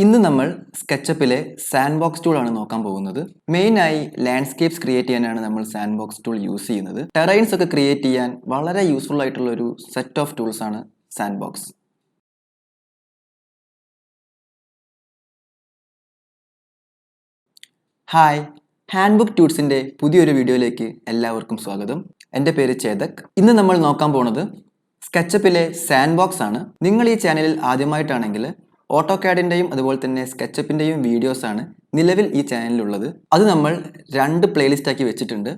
ഇന്ന് നമ്മൾ സ്കെച്ചപ്പിലെ sandbox tool ആണ് നോക്കാൻ പോകുന്നത്. മെയിനായി ലാൻഡ്സ്കേപ്സ് ക്രിയേറ്റ് ചെയ്യാനാണ് നമ്മൾ സാൻഡ്ബോക്സ് ടൂൾ യൂസ് ചെയ്യുന്നത്. ടെറൈൻസ് ഒക്കെ ക്രിയേറ്റ് ചെയ്യാൻ വളരെ യൂസ്ഫുൾ ആയിട്ടുള്ള ഒരു സെറ്റ് ഓഫ് ടൂൾസ് ആണ് സാൻഡ്ബോക്സ്. ഹായ്, ഹാൻഡ്ബുക്ക് ട്യൂട്ട്സിൻ്റെ പുതിയൊരു വീഡിയോയിലേക്ക് എല്ലാവർക്കും സ്വാഗതം. എൻ്റെ പേര് ചേതക്. ഇന്ന് നമ്മൾ നോക്കാൻ പോകുന്നത് സ്കെച്ചപ്പിലെ സാൻഡ്ബോക്സ് ആണ്. നിങ്ങൾ ഈ ചാനലിൽ ആദ്യമായിട്ടാണെങ്കിൽ ഓട്ടോകാഡിൻ്റെയും അതുപോലെ തന്നെ സ്കെച്ചപ്പിൻ്റെയും വീഡിയോസാണ് നിലവിൽ ഈ ചാനലിലുള്ളത്. അത് നമ്മൾ 2 പ്ലേലിസ്റ്റ് ആക്കി വെച്ചിട്ടുണ്ട്.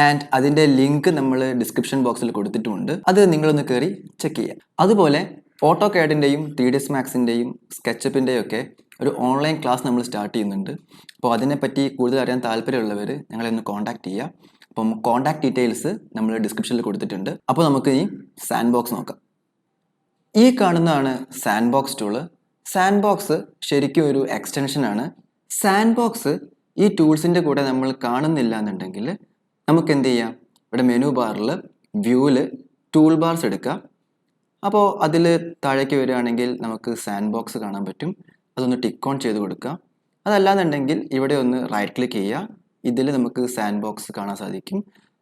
ആൻഡ് അതിൻ്റെ ലിങ്ക് നമ്മൾ ഡിസ്ക്രിപ്ഷൻ ബോക്സിൽ കൊടുത്തിട്ടുമുണ്ട്. അത് നിങ്ങളൊന്ന് കയറി ചെക്ക് ചെയ്യാം. അതുപോലെ ഓട്ടോകാഡിൻ്റെയും 3ds മാക്സിൻ്റെയും സ്കെച്ചപ്പിൻ്റെയും ഒക്കെ ഒരു ഓൺലൈൻ ക്ലാസ് നമ്മൾ സ്റ്റാർട്ട് ചെയ്യുന്നുണ്ട്. അപ്പോൾ അതിനെപ്പറ്റി കൂടുതൽ അറിയാൻ താല്പര്യമുള്ളവർ ഞങ്ങളെ ഒന്ന് കോൺടാക്ട് ചെയ്യുക. അപ്പം കോൺടാക്ട് ഡീറ്റെയിൽസ് നമ്മൾ ഡിസ്ക്രിപ്ഷനിൽ കൊടുത്തിട്ടുണ്ട്. അപ്പോൾ നമുക്ക് ഈ സാൻഡ്ബോക്സ് നോക്കാം. ഈ കാണുന്നതാണ് സാൻഡ്ബോക്സ് ടൂള്. സാൻഡ്ബോക്സ് ശരിക്കും ഒരു എക്സ്റ്റൻഷനാണ്. സാൻഡ്ബോക്സ് ഈ ടൂൾസിൻ്റെ കൂടെ നമ്മൾ കാണുന്നില്ല എന്നുണ്ടെങ്കിൽ നമുക്ക് എന്ത് ചെയ്യാം, ഇവിടെ മെനു ബാറിൽ വ്യൂവിൽ ടൂൾ ബാർസ് എടുക്കുക. അപ്പോൾ അതിൽ താഴേക്ക് വരികയാണെങ്കിൽ നമുക്ക് സാൻഡ്ബോക്സ് കാണാൻ പറ്റും. അതൊന്ന് ടിക്ക് ഓൺ ചെയ്ത് കൊടുക്കുക. അതല്ലാന്നുണ്ടെങ്കിൽ ഇവിടെ ഒന്ന് റൈറ്റ് ക്ലിക്ക് ചെയ്യുക. ഇതിൽ നമുക്ക് സാൻഡ്ബോക്സ് കാണാൻ സാധിക്കും.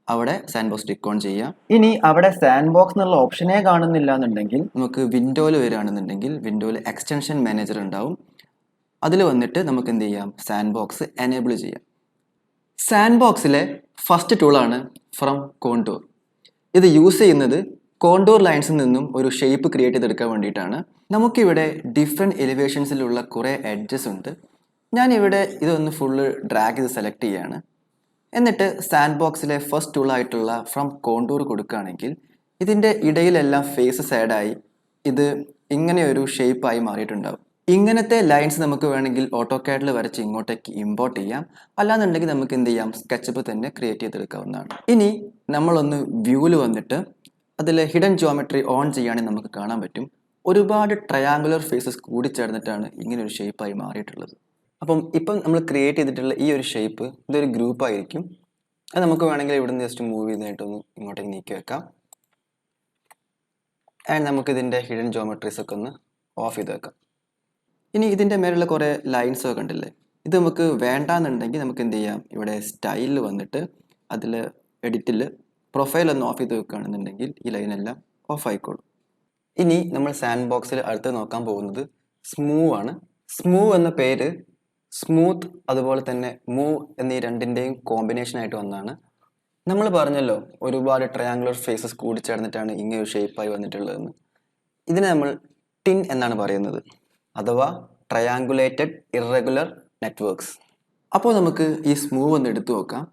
അവിടെ സാൻഡ്ബോക്സ് ടിക്ക് ഓൺ ചെയ്യാം. ഇനി അവിടെ സാൻഡ്ബോക്സ് എന്നുള്ള ഓപ്ഷനെ കാണുന്നില്ല എന്നുണ്ടെങ്കിൽ നമുക്ക് വിൻഡോയിൽ വരികയാണെന്നുണ്ടെങ്കിൽ വിൻഡോയിൽ എക്സ്റ്റൻഷൻ മാനേജർ ഉണ്ടാവും. അതിൽ വന്നിട്ട് നമുക്ക് എന്ത് ചെയ്യാം, സാൻഡ്ബോക്സ് എനേബിൾ ചെയ്യാം. സാൻഡ്ബോക്സിലെ ഫസ്റ്റ് ടൂളാണ് ഫ്രം കോണ്ടൂർ. ഇത് യൂസ് ചെയ്യുന്നത് കോണ്ടൂർ ലൈൻസിൽ നിന്നും ഒരു ഷേപ്പ് ക്രിയേറ്റ് ചെയ്തെടുക്കാൻ വേണ്ടിയിട്ടാണ്. നമുക്കിവിടെ ഡിഫറെൻറ്റ് എലിവേഷൻസിലുള്ള കുറേ എഡ്ജസ് ഉണ്ട്. ഞാനിവിടെ ഇതൊന്ന് ഫുള്ള് ഡ്രാഗ് ചെയ്ത് സെലക്ട് ചെയ്യുകയാണ്. എന്നിട്ട് സാൻഡ്ബോക്സിലെ ഫസ്റ്റ് ടൂളായിട്ടുള്ള ഫ്രം കോണ്ടൂർ കൊടുക്കുകയാണെങ്കിൽ ഇതിൻ്റെ ഇടയിലെല്ലാം ഫേസസ് ആഡായി ഇത് ഇങ്ങനെ ഒരു ഷേപ്പായി മാറിയിട്ടുണ്ടാവും. ഇങ്ങനത്തെ ലൈൻസ് നമുക്ക് വേണമെങ്കിൽ ഓട്ടോകാഡിൽ വരച്ച് ഇങ്ങോട്ടേക്ക് ഇമ്പോർട്ട് ചെയ്യാം. അല്ലാന്നുണ്ടെങ്കിൽ നമുക്ക് എന്ത് ചെയ്യാം, സ്കെച്ചപ്പ് തന്നെ ക്രിയേറ്റ് ചെയ്തെടുക്കാവുന്നതാണ്. ഇനി നമ്മളൊന്ന് വ്യൂവിൽ വന്നിട്ട് അതിൽ ഹിഡൻ ജിയോമെട്രി ഓൺ ചെയ്യുകയാണെങ്കിൽ നമുക്ക് കാണാൻ പറ്റും ഒരുപാട് ട്രയാങ്കുലർ ഫേസസ് കൂടിച്ചേർന്നിട്ടാണ് ഇങ്ങനെ ഒരു ഷേപ്പായി മാറിയിട്ടുള്ളത്. ഇപ്പം നമ്മൾ ക്രിയേറ്റ് ചെയ്തിട്ടുള്ള ഈ ഒരു ഷേപ്പ് ഇതൊരു ഗ്രൂപ്പായിരിക്കും. അത് നമുക്ക് വേണമെങ്കിൽ ഇവിടുന്ന് ജസ്റ്റ് മൂവ് ചെയ്തായിട്ടൊന്ന് ഇങ്ങോട്ടേക്ക് നീക്കി വെക്കാം. ആൻഡ് നമുക്കിതിൻ്റെ ഹിഡൻ ജോമെട്രീസ് ഒക്കെ ഒന്ന് ഓഫ് ചെയ്ത് വെക്കാം. ഇനി ഇതിൻ്റെ മേലുള്ള കുറേ ലൈൻസ് ഒക്കെ ഉണ്ടല്ലേ, ഇത് നമുക്ക് വേണ്ടാന്നുണ്ടെങ്കിൽ നമുക്ക് എന്ത് ചെയ്യാം, ഇവിടെ സ്റ്റൈലിൽ വന്നിട്ട് അതിൽ എഡിറ്റിൽ പ്രൊഫൈൽ ഒന്ന് ഓഫ് ചെയ്ത് വെക്കുകയാണെന്നുണ്ടെങ്കിൽ ഈ ലൈനെല്ലാം ഓഫ് ആയിക്കോളും. ഇനി നമ്മൾ സാൻഡ്ബോക്സിൽ അടുത്ത് നോക്കാൻ പോകുന്നത് സ്മൂവ് ആണ്. സ്മൂവ് എന്ന പേര് സ്മൂത്ത് അതുപോലെ തന്നെ മൂവ് എന്നീ രണ്ടിൻ്റെയും കോമ്പിനേഷൻ ആയിട്ട് വന്നതാണ്. നമ്മൾ പറഞ്ഞല്ലോ ഒരുപാട് ട്രയാങ്കുലർ ഫേസസ് കൂടിച്ചേർന്നിട്ടാണ് ഇങ്ങനെ ഒരു ഷേപ്പായി വന്നിട്ടുള്ളതെന്ന്. ഇതിനെ നമ്മൾ ടിൻ എന്നാണ് പറയുന്നത്, അഥവാ ട്രയാങ്കുലേറ്റഡ് ഇറഗുലർ നെറ്റ്വർക്ക്സ്. അപ്പോൾ നമുക്ക് ഈ സ്മൂവ് ഒന്ന് എടുത്തു നോക്കാം.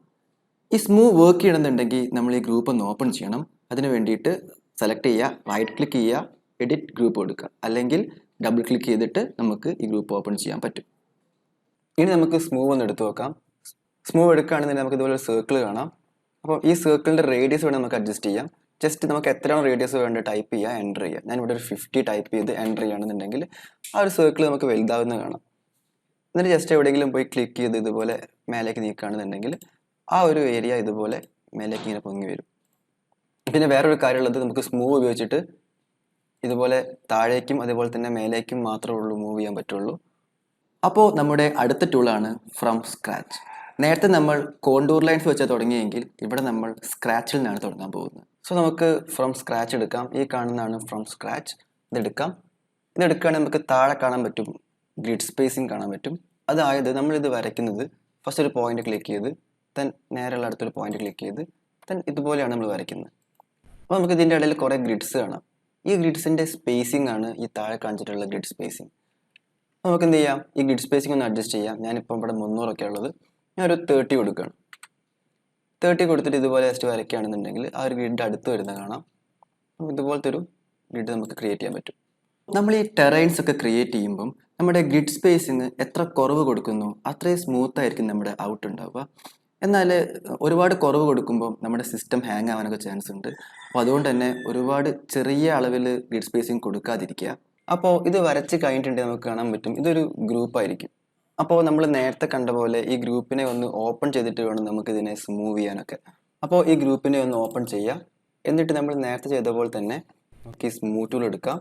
ഈ സ്മൂവ് വർക്ക് ചെയ്യണമെന്നുണ്ടെങ്കിൽ നമ്മൾ ഈ ഗ്രൂപ്പ് ഒന്ന് ഓപ്പൺ ചെയ്യണം. അതിന് വേണ്ടിയിട്ട് സെലക്ട് ചെയ്യുക, റൈറ്റ് ക്ലിക്ക് ചെയ്യുക, എഡിറ്റ് ഗ്രൂപ്പ് കൊടുക്കുക, അല്ലെങ്കിൽ ഡബിൾ ക്ലിക്ക് ചെയ്തിട്ട് നമുക്ക് ഈ ഗ്രൂപ്പ് ഓപ്പൺ ചെയ്യാൻ പറ്റും. ഇനി നമുക്ക് സ്മൂവ് ഒന്ന് എടുത്തു നോക്കാം. സ്മൂവ് എടുക്കുകയാണെന്നുണ്ടെങ്കിൽ നമുക്ക് ഇതുപോലെ ഒരു സർക്കിൾ കാണാം. അപ്പോൾ ഈ സർക്കിളിൻ്റെ റേഡിയസ് വേണം നമുക്ക് അഡ്ജസ്റ്റ് ചെയ്യാം. ജസ്റ്റ് നമുക്ക് എത്രയാണ് റേഡിയസ് വേണ്ട ടൈപ്പ് ചെയ്യുക, എൻ്റർ ചെയ്യുക. ഞാൻ ഇവിടെ ഒരു 50 ടൈപ്പ് ചെയ്ത് എൻ്റർ ചെയ്യുകയാണെന്നുണ്ടെങ്കിൽ ആ ഒരു സർക്കിൾ നമുക്ക് വലുതാവുന്ന കാണാം. എന്നിട്ട് ജസ്റ്റ് എവിടെയെങ്കിലും പോയി ക്ലിക്ക് ചെയ്ത് ഇതുപോലെ മേലേക്ക് നീക്കുകയാണെന്നുണ്ടെങ്കിൽ ആ ഒരു ഏരിയ ഇതുപോലെ മേലേക്ക് ഇങ്ങനെ പൊങ്ങി വരും. പിന്നെ വേറൊരു കാര്യമുള്ളത്, നമുക്ക് സ്മൂവ് ഉപയോഗിച്ചിട്ട് ഇതുപോലെ താഴേക്കും അതുപോലെ തന്നെ മേലേക്കും മാത്രമേ ഉള്ളൂ മൂവ് ചെയ്യാൻ പറ്റുള്ളൂ. അപ്പോൾ നമ്മുടെ അടുത്ത ടൂളാണ് ഫ്രം സ്ക്രാച്ച്. നേരത്തെ നമ്മൾ കോണ്ടൂർ ലൈൻസ് വെച്ചാൽ തുടങ്ങിയെങ്കിൽ ഇവിടെ നമ്മൾ സ്ക്രാച്ചിൽ നിന്നാണ് തുടങ്ങാൻ പോകുന്നത്. സോ നമുക്ക് ഫ്രം സ്ക്രാച്ച് എടുക്കാം. ഈ കാണുന്നതാണ് ഫ്രം സ്ക്രാച്ച്. ഇതെടുക്കാം. ഇതെടുക്കുകയാണെങ്കിൽ നമുക്ക് താഴെ കാണാൻ പറ്റും ഗ്രിഡ് സ്പേസിങ് കാണാൻ പറ്റും. അതായത് നമ്മളിത് വരയ്ക്കുന്നത് ഫസ്റ്റ് ഒരു പോയിന്റ് ക്ലിക്ക് ചെയ്ത് ദെൻ നേരെയുള്ള അടുത്തൊരു പോയിന്റ് ക്ലിക്ക് ചെയ്ത് ദെൻ ഇതുപോലെയാണ് നമ്മൾ വരയ്ക്കുന്നത്. അപ്പോൾ നമുക്ക് ഇതിൻ്റെ ഇടയിൽ കുറേ ഗ്രിഡ്സ് കാണാം. ഈ ഗ്രിഡ്സിൻ്റെ സ്പേസിംഗ് ആണ് ഈ താഴെ കാണിച്ചിട്ടുള്ള ഗ്രിഡ് സ്പേസിങ്. നമുക്ക് എന്ത് ചെയ്യാം, ഈ ഗ്രിഡ് സ്പേസിംഗ് ഒന്ന് അഡ്ജസ്റ്റ് ചെയ്യാം. ഞാനിപ്പം ഇവിടെ 300 ഉള്ളത്, ഞാനൊരു 30 കൊടുക്കുകയാണ്. 30 കൊടുത്തിട്ട് ഇതുപോലെ ജസ്റ്റ് വരയ്ക്കുകയാണെന്നുണ്ടെങ്കിൽ ആ ഒരു ഗ്രിഡ് അടുത്ത് വരുന്നത് കാണാം. ഇതുപോലത്തെ ഒരു ഗ്രിഡ് നമുക്ക് ക്രിയേറ്റ് ചെയ്യാൻ പറ്റും. നമ്മൾ ഈ ടെറൈൻസ് ഒക്കെ ക്രിയേറ്റ് ചെയ്യുമ്പം നമ്മുടെ ഗ്രിഡ് സ്പേസിങ് എത്ര കുറവ് കൊടുക്കുന്നു അത്രയും സ്മൂത്ത് ആയിരിക്കും നമ്മുടെ ഔട്ട് ഉണ്ടാവുക. എന്നാൽ ഒരുപാട് കുറവ് കൊടുക്കുമ്പോൾ നമ്മുടെ സിസ്റ്റം ഹാങ് ആവാനൊക്കെ ചാൻസ് ഉണ്ട്. അപ്പോൾ അതുകൊണ്ട് തന്നെ ഒരുപാട് ചെറിയ അളവിൽ ഗ്രിഡ് സ്പേസിങ് കൊടുക്കാതിരിക്കുക. അപ്പോൾ ഇത് വരച്ച് കഴിഞ്ഞിട്ടുണ്ടെങ്കിൽ നമുക്ക് കാണാൻ പറ്റും ഇതൊരു ഗ്രൂപ്പായിരിക്കും. അപ്പോൾ നമ്മൾ നേരത്തെ കണ്ട പോലെ ഈ ഗ്രൂപ്പിനെ ഒന്ന് ഓപ്പൺ ചെയ്തിട്ട് വേണം നമുക്ക് ഇതിനെ സ്മൂവ് ചെയ്യാനൊക്കെ. അപ്പോൾ ഈ ഗ്രൂപ്പിനെ ഒന്ന് ഓപ്പൺ ചെയ്യുക. എന്നിട്ട് നമ്മൾ നേരത്തെ ചെയ്ത പോലെ തന്നെ നമുക്ക് ഈ സ്മൂവ് ടൂൾ എടുക്കാം.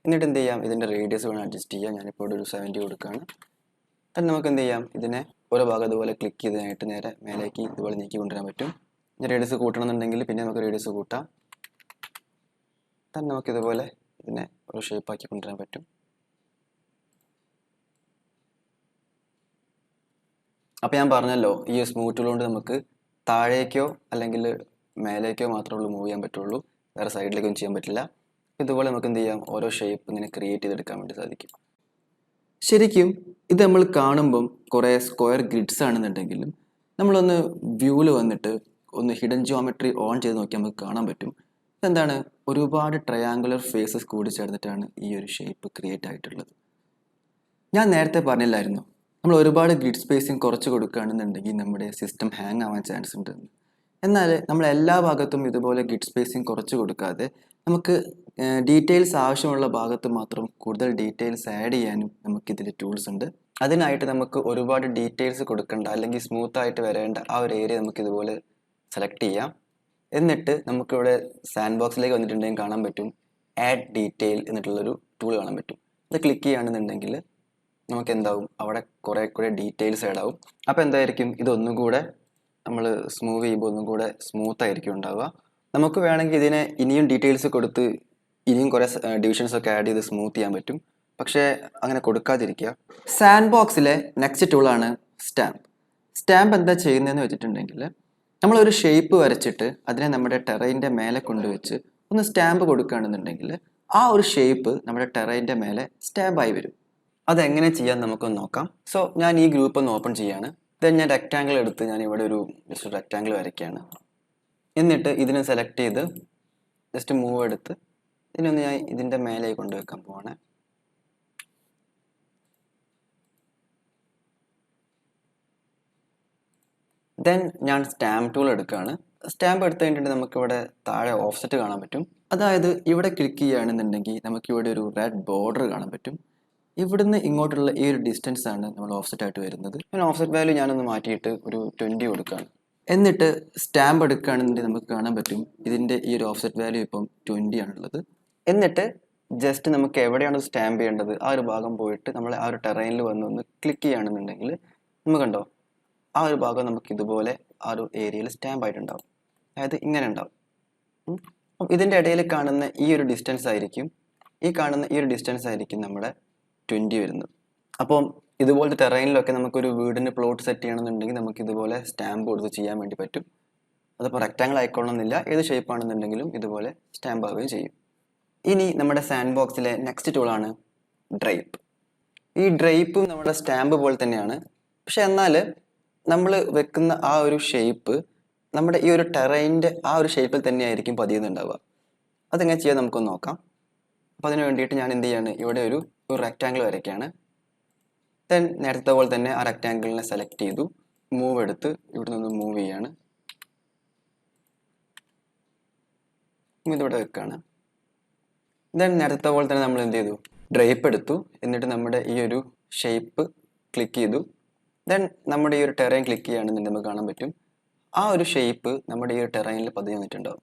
എന്നിട്ട് എന്ത് ചെയ്യാം, ഇതിൻ്റെ റേഡിയസ് വേണം അഡ്ജസ്റ്റ് ചെയ്യാം. ഞാനിപ്പോൾ ഇവിടെ ഒരു 70 കൊടുക്കുകയാണ്. then നമുക്ക് എന്ത് ചെയ്യാം, ഇതിനെ ഓരോ ഭാഗം ഇതുപോലെ ക്ലിക്ക് ചെയ്തതിനായിട്ട് നേരെ മേലേക്ക് ഇതുപോലെ നീക്കി കൊണ്ടുവരാൻ പറ്റും. ഇനി റേഡിയസ് കൂട്ടണമെന്നുണ്ടെങ്കിൽ പിന്നെ നമുക്ക് റേഡിയസ് കൂട്ടാം. then നമുക്കിതുപോലെ ഇതിനെ ഒരു ഷേപ്പാക്കി കൊണ്ടുവരാൻ പറ്റും. അപ്പോൾ ഞാൻ പറഞ്ഞല്ലോ, ഈ സ്മൂത്ത് ടൂൾ കൊണ്ട് നമുക്ക് താഴേക്കോ അല്ലെങ്കിൽ മേലേക്കോ മാത്രമേ ഉള്ളൂ മൂവ് ചെയ്യാൻ പറ്റുള്ളൂ, വേറെ സൈഡിലേക്കൊന്നും ചെയ്യാൻ പറ്റില്ല. ഇതുപോലെ നമുക്ക് എന്ത് ചെയ്യാം, ഓരോ ഷേപ്പ് ഇങ്ങനെ ക്രിയേറ്റ് ചെയ്തെടുക്കാൻ വേണ്ടി സാധിക്കും. ശരിക്കും ഇത് നമ്മൾ കാണുമ്പം കുറേ സ്ക്വയർ ഗ്രിഡ്സ് ആണെന്നുണ്ടെങ്കിലും നമ്മളൊന്ന് വ്യൂവിൽ വന്നിട്ട് ഒന്ന് ഹിഡൻ ജിയോമെട്രി ഓൺ ചെയ്ത് നോക്കിയാൽ നമുക്ക് കാണാൻ പറ്റും എന്താണ്, ഒരുപാട് ട്രയാങ്കുലർ ഫേസസ് കൂടി ചേർന്നിട്ടാണ് ഈ ഒരു ഷേപ്പ് ക്രിയേറ്റ് ആയിട്ടുള്ളത്. ഞാൻ നേരത്തെ പറഞ്ഞില്ലായിരുന്നു, നമ്മൾ ഒരുപാട് ഗ്രിഡ് സ്പേസിങ് കുറച്ച് കൊടുക്കുകയാണെന്നുണ്ടെങ്കിൽ നമ്മുടെ സിസ്റ്റം ഹാങ് ആവാൻ ചാൻസ് ഉണ്ട്. എന്നാൽ നമ്മൾ എല്ലാ ഭാഗത്തും ഇതുപോലെ ഗ്രിഡ് സ്പേസിങ് കുറച്ച് കൊടുക്കാതെ നമുക്ക് ഡീറ്റെയിൽസ് ആവശ്യമുള്ള ഭാഗത്ത് മാത്രം കൂടുതൽ ഡീറ്റെയിൽസ് ആഡ് ചെയ്യാനും നമുക്കിതിൽ ടൂൾസ് ഉണ്ട്. അതിനായിട്ട് നമുക്ക് ഒരുപാട് ഡീറ്റെയിൽസ് കൊടുക്കേണ്ട അല്ലെങ്കിൽ സ്മൂത്ത് ആയിട്ട് വരേണ്ട ആ ഒരു ഏരിയ നമുക്ക് ഇതുപോലെ സെലക്ട് ചെയ്യാം. എന്നിട്ട് നമുക്കിവിടെ സാൻഡ് ബോക്സിലേക്ക് വന്നിട്ടുണ്ടെങ്കിൽ കാണാൻ പറ്റും ആഡ് ഡീറ്റെയിൽ എന്നിട്ടുള്ളൊരു ടൂൾ കാണാൻ പറ്റും. അത് ക്ലിക്ക് ചെയ്യുകയാണെന്നുണ്ടെങ്കിൽ നമുക്ക് എന്താവും, അവിടെ കുറേ ഡീറ്റെയിൽസ് ആഡ് ആവും. അപ്പോൾ എന്തായിരിക്കും, ഇതൊന്നും കൂടെ നമ്മൾ സ്മൂവ് ചെയ്യുമ്പോൾ ഒന്നും കൂടെ സ്മൂത്ത് ആയിരിക്കും ഉണ്ടാവുക. നമുക്ക് വേണമെങ്കിൽ ഇതിനെ ഇനിയും ഡീറ്റെയിൽസ് കൊടുത്ത് ഇനിയും കുറേ ഡിവിഷൻസ് ഒക്കെ ആഡ് ചെയ്ത് സ്മൂത്ത് ചെയ്യാൻ പറ്റും. പക്ഷേ അങ്ങനെ കൊടുക്കാതിരിക്കുക. സാൻഡ് ബോക്സിലെ നെക്സ്റ്റ് ടൂളാണ് സ്റ്റാമ്പ്. സ്റ്റാമ്പ് എന്താ ചെയ്യുന്നതെന്ന് വെച്ചിട്ടുണ്ടെങ്കിൽ, നമ്മളൊരു ഷേപ്പ് വരച്ചിട്ട് അതിനെ നമ്മുടെ ടെറൈൻ്റെ മേലെ കൊണ്ടുവച്ച് ഒന്ന് സ്റ്റാമ്പ് കൊടുക്കുകയാണെന്നുണ്ടെങ്കിൽ ആ ഒരു ഷേപ്പ് നമ്മുടെ ടെറൈൻ്റെ മേലെ സ്റ്റാമ്പായി വരും. അതെങ്ങനെ ചെയ്യാൻ നമുക്കൊന്ന് നോക്കാം. സോ ഞാൻ ഈ ഗ്രൂപ്പ് ഒന്ന് ഓപ്പൺ ചെയ്യാണ്. ദെൻ ഞാൻ റെക്റ്റാങ്കിൾ എടുത്ത് ഞാൻ ഇവിടെ ഒരു ജസ്റ്റ് റെക്റ്റാങ്കിൾ വരയ്ക്കുകയാണ്. എന്നിട്ട് ഇതിനെ സെലക്ട് ചെയ്ത് ജസ്റ്റ് മൂവ് എടുത്ത് ഇതിനൊന്ന് ഞാൻ ഇതിൻ്റെ മേലേക്ക് കൊണ്ടുവയ്ക്കാൻ പോവാണ്. ദെൻ ഞാൻ സ്റ്റാമ്പ് ടൂൾ എടുക്കുകയാണ്. സ്റ്റാമ്പ് എടുത്ത് കഴിഞ്ഞിട്ട് നമുക്കിവിടെ താഴെ ഓഫ്സെറ്റ് കാണാൻ പറ്റും. അതായത് ഇവിടെ ക്ലിക്ക് ചെയ്യുകയാണെന്നുണ്ടെങ്കിൽ നമുക്കിവിടെ ഒരു റെഡ് ബോർഡർ കാണാൻ പറ്റും. ഇവിടുന്ന് ഇങ്ങോട്ടുള്ള ഈ ഒരു ഡിസ്റ്റൻസ് ആണ് നമ്മൾ ഓഫ്സെറ്റ് ആയിട്ട് വരുന്നത്. ഞാൻ ഓഫ്സെറ്റ് വാല്യൂ ഞാനൊന്ന് മാറ്റിയിട്ട് ഒരു 20 കൊടുക്കുകയാണ്. എന്നിട്ട് സ്റ്റാമ്പ് എടുക്കുകയാണെന്നുണ്ടെങ്കിൽ നമുക്ക് കാണാൻ പറ്റും ഇതിൻ്റെ ഈ ഒരു ഓഫ്സെറ്റ് വാല്യൂ ഇപ്പം 20 ആണുള്ളത്. എന്നിട്ട് ജസ്റ്റ് നമുക്ക് എവിടെയാണ് സ്റ്റാമ്പ് ചെയ്യേണ്ടത് ആ ഒരു ഭാഗം പോയിട്ട് നമ്മൾ ആ ഒരു ടെറൈനിൽ ഒന്ന് ക്ലിക്ക് ചെയ്യുകയാണെന്നുണ്ടെങ്കിൽ നമുക്ക് കണ്ടോ, ആ ഒരു ഭാഗം നമുക്ക് ഇതുപോലെ ആ ഒരു ഏരിയയിൽ സ്റ്റാമ്പ് ആയിട്ടുണ്ടാവും. അതായത് ഇങ്ങനെ ഉണ്ടാവും. അപ്പം ഇതിൻ്റെ ഇടയിൽ കാണുന്ന ഈ ഒരു ഡിസ്റ്റൻസ് ആയിരിക്കും നമ്മുടെ 20 വരുന്നത്. അപ്പം ഇതുപോലത്തെ ടെറൈനിലൊക്കെ നമുക്കൊരു വീടിന് പ്ലോട്ട് സെറ്റ് ചെയ്യണമെന്നുണ്ടെങ്കിൽ നമുക്ക് ഇതുപോലെ സ്റ്റാമ്പ് കൊടുത്ത് ചെയ്യാൻ വേണ്ടി പറ്റും. അതിപ്പോൾ റെക്റ്റാങ്കിൾ ആയിക്കോണമെന്നില്ല, ഏത് ഷേപ്പ് ആണെന്നുണ്ടെങ്കിലും ഇതുപോലെ സ്റ്റാമ്പ് ആവുകയും ചെയ്യും. ഇനി നമ്മുടെ സാൻഡ് ബോക്സിലെ നെക്സ്റ്റ് ടൂളാണ് ഡ്രൈപ്പ്. ഈ ഡ്രൈപ്പും നമ്മുടെ സ്റ്റാമ്പ് പോലെ തന്നെയാണ്. പക്ഷെ എന്നാൽ നമ്മൾ വെക്കുന്ന ആ ഒരു ഷേപ്പ് നമ്മുടെ ഈ ഒരു ടെറൈൻ്റെ ആ ഒരു ഷേപ്പിൽ തന്നെയായിരിക്കും പതിയുന്നുണ്ടാവുക. അതെങ്ങനെ ചെയ്യാൻ നമുക്കൊന്ന് നോക്കാം. അപ്പോൾ അതിന് വേണ്ടിയിട്ട് ഞാൻ എന്ത് ചെയ്യാണ്, ഇവിടെ ഒരു റെക്റ്റാങ്കിൾ വരയ്ക്കുകയാണ്. ദെൻ നേരത്തെ പോലെ തന്നെ ആ റെക്റ്റാങ്കിളിനെ സെലക്ട് ചെയ്തു, മൂവ് എടുത്ത് ഇവിടെ നിന്ന് മൂവ് ചെയ്യാണ്. ഇതിവിടെ വെക്കുകയാണ്. ദെൻ നേരത്തെ പോലെ തന്നെ നമ്മൾ എന്ത് ചെയ്തു, ഡ്രൈപ്പ് എടുത്തു. എന്നിട്ട് നമ്മുടെ ഈ ഒരു ഷേപ്പ് ക്ലിക്ക് ചെയ്തു. ദെൻ നമ്മുടെ ഈ ഒരു ടെറൈൻ ക്ലിക്ക് ചെയ്യുകയാണെന്നുണ്ടെങ്കിൽ നമുക്ക് കാണാൻ പറ്റും ആ ഒരു ഷേപ്പ് നമ്മുടെ ഈ ഒരു ടെറൈനിൽ പതിഞ്ഞ് വന്നിട്ടുണ്ടാവും.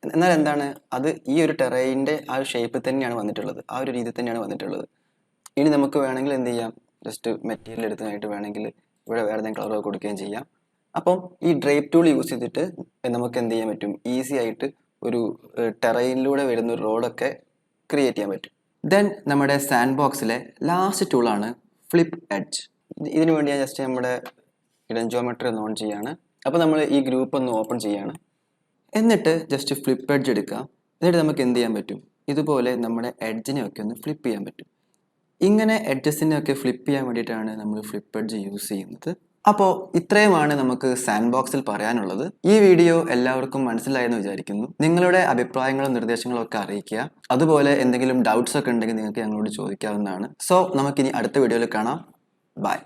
എന്നാൽ എന്താണ്, അത് ഈ ഒരു ടെറൈൻ്റെ ആ ഒരു ഷേപ്പ് തന്നെയാണ് വന്നിട്ടുള്ളത്, ആ ഒരു രീതി തന്നെയാണ് വന്നിട്ടുള്ളത്. ഇനി നമുക്ക് വേണമെങ്കിൽ എന്ത് ചെയ്യാം, ജസ്റ്റ് മെറ്റീരിയൽ എടുത്തതായിട്ട് വേണമെങ്കിൽ ഇവിടെ വേറെ എന്തെങ്കിലും കളർ കൊടുക്കുകയും ചെയ്യാം. അപ്പം ഈ ഡ്രൈപ്പ് ടൂൾ യൂസ് ചെയ്തിട്ട് നമുക്ക് എന്ത് ചെയ്യാൻ പറ്റും, ഈസി ആയിട്ട് ഒരു ടെറൈനിലൂടെ വരുന്ന ഒരു റോഡൊക്കെ ക്രിയേറ്റ് ചെയ്യാൻ പറ്റും. ദെൻ നമ്മുടെ സാൻഡ് ബോക്സിലെ ലാസ്റ്റ് ടൂളാണ് ഫ്ലിപ്പ് എഡ്ജ്. ഇതിനു വേണ്ടി ഞാൻ ജസ്റ്റ് നമ്മുടെ ഹിഡൻ ജിയോമെട്രി ഒന്ന് ഓൺ ചെയ്യാണ്. അപ്പോൾ നമ്മൾ ഈ ഗ്രൂപ്പ് ഒന്ന് ഓപ്പൺ ചെയ്യാണ്. എന്നിട്ട് ജസ്റ്റ് ഫ്ലിപ്പ് എഡ്ജ് എടുക്കുക. എന്നിട്ട് നമുക്ക് എന്ത് ചെയ്യാൻ പറ്റും, ഇതുപോലെ നമ്മുടെ എഡ്ജിനെയൊക്കെ ഒന്ന് ഫ്ലിപ്പ് ചെയ്യാൻ പറ്റും. ഇങ്ങനെ എഡ്ജസിനെയൊക്കെ ഫ്ലിപ്പ് ചെയ്യാൻ വേണ്ടിയിട്ടാണ് നമ്മൾ ഫ്ലിപ്പ് എഡ്ജ് യൂസ് ചെയ്യുന്നത്. അപ്പോൾ ഇത്രയുമാണ് നമുക്ക് സാൻഡ് ബോക്സിൽ പറയാനുള്ളത്. ഈ വീഡിയോ എല്ലാവർക്കും മനസ്സിലായെന്ന് വിചാരിക്കുന്നു. നിങ്ങളുടെ അഭിപ്രായങ്ങളും നിർദ്ദേശങ്ങളും ഒക്കെ അറിയിക്കുക. അതുപോലെ എന്തെങ്കിലും ഡൗട്ട്സ് ഒക്കെ ഉണ്ടെങ്കിൽ നിങ്ങൾക്ക് ഞങ്ങളോട് ചോദിക്കാവുന്നതാണ്. സോ നമുക്കിനി അടുത്ത വീഡിയോയിൽ കാണാം. ബൈ.